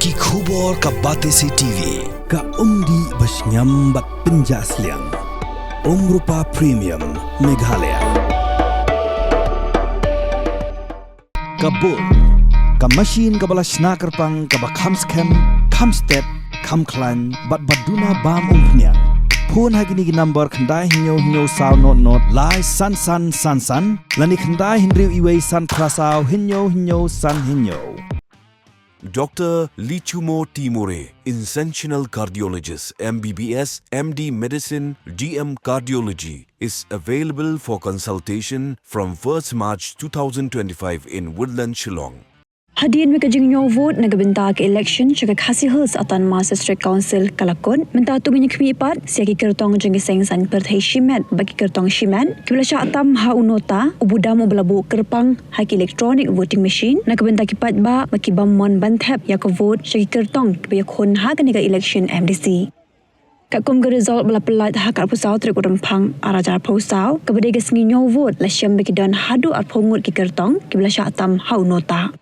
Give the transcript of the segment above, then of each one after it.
Ki khubor ka Batesi TV. Ka umdi basnyam bat penjasliang. Rupa Premium Meghalaya. Kabul. Ka machine ka balas nakarpang ka bakham scam, kham step, kham klan, bat baduna bam umpnyang. Phone hagini number khandai hinyo saw not lai san lani khandai hinriu iwei san prasau hinyo san hinyo. Dr. Lichumo Timore, Interventional Cardiologist, MBBS, MD Medicine, GM Cardiology, is available for consultation from 1st March 2025 in Woodland, Shillong. Hadirin magkajing nyo vote nagabenta ke election siya kakasihos atan Master District Council kalakon menta tungin kemipat siya Kyrtong jeng sengsan perthai shimet bagi Kyrtong shimet kibla sya atam ha Nota ubudam ublabu kerpang haki electronic voting machine nagabenta kipat ba baki bamon bantep ya ka vote siya Kyrtong kibya khon ha kaniga election MDC Kakum ke result bala pelat hak pusau trek urempang arajar pusau kepada gesngi nyo vote la syam bagi dan hadu at pongut ki Kyrtong kibla sya atam ha Nota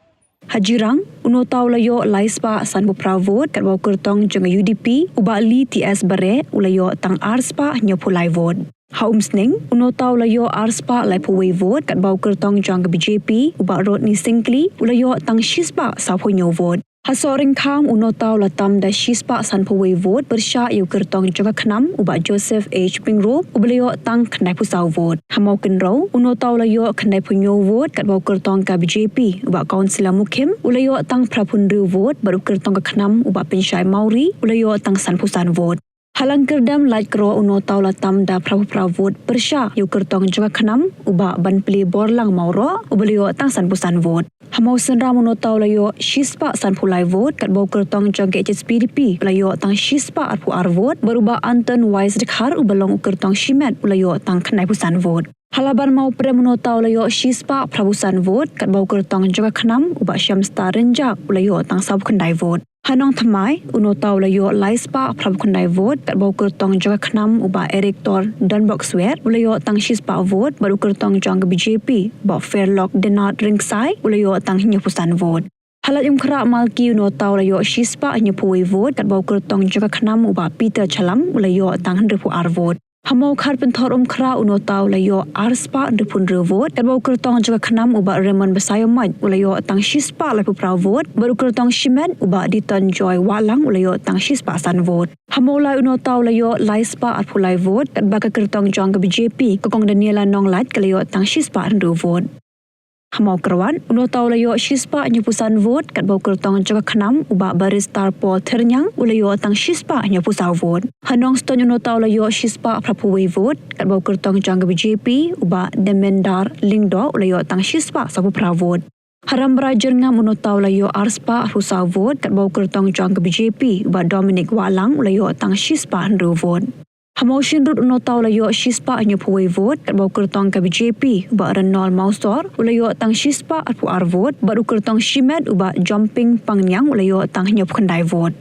Hajirang, unotau layo laispa san bupra vote kat bau Kyrtong jeng UDP uba li TS bare ulayo tang arspa nyopulai vote. Haumsning, unotau layo arspa lai puwei vote kat bau Kyrtong jeng BJP uba road ni singkli ulayo tang shispa sapu nyo vote. Hasoring kam unotau latam da shispa san puwei vote bersya yu Kyrtong jeng kenam uba Joseph H. Pingro ubalayo tang kenai pusau vote. Hamau kenro, unotau layo kenai punyo vote kat bau Kyrtong ka BJP uba kaunsila mukim ulayo tang prapundru vote baru Kyrtong ka kenam uba pensyai Mauri ulayo tang san pusan vote. Halang kerdam light kro unotau latam da prapupra vote bersya yu Kyrtong jeng kenam uba ban peli borlang mauro ubalayo tang san pusan vote. Hamau senram unotau layo shispa san pulai vote kat bau Kyrtong jeng HSPDP ulayo tang shispa arpu ar vote beruba Anton Wise dekhar ubalong Kyrtong shimet ulayo tang kenai pusan vote. Halaban mau prem unotau layo shispa prabusan vote kat bau Kyrtong jeng kenam uba Syamsta renjak ulayo tang sab kendai vote. Hanong thamai unotau layo laispa prabukundai vote kat bau Kyrtong jeng kenam uba Eric Tor dan Boxware ulayo tang shispa vote baru Kyrtong jeng BJP uba Fairlock Denard Ringsai ulayo tang hinyapusan vote. Halat kera malki unotau layo shispa hinyapuwei vote kat bau Kyrtong jeng kenam uba Peter Chalam ulayo tang henripu ar vote. Hamau khar pentor kera unotau layo arspa henripundru vote kat bau Kyrtong jeng kenam uba Raymond Basayomat ulayo tang shispa lapu pra vote baru Kyrtong shimet uba Diton Joy Walang ulayo tang shispa san vote. Hamau lai unotau layo laispa atpulai vote kat baka Kyrtong jeng BJP kokong Daniela Nonglat kalayo tang shispa henru vote. Hamau kerwan unotau layo shispa nyapusan vote kat bau Kyrtong jeng kenam uba Baristar Paul Ternyang ulayo tang shispa nyapusau vote. Hanong ston unotau layo shispa prapuwei vote kat bau Kyrtong jeng BJP uba Demendar Lingdo ulayo tang shispa sapu pra vote. Haram berajer ngam unotau layo arspa rusau vote kat bau Kyrtong jeng BJP uba Dominic Walang ulayo tang shispa henru vote. Hamau shinrut unotau layo shispa nyapuwei vote kat bau Kyrtong ka BJP uba Renol Mausor ulayo tang shispa arpu ar vote baru Kyrtong shimet uba Jumping Pangnyang ulayo tang nyapukandai vote.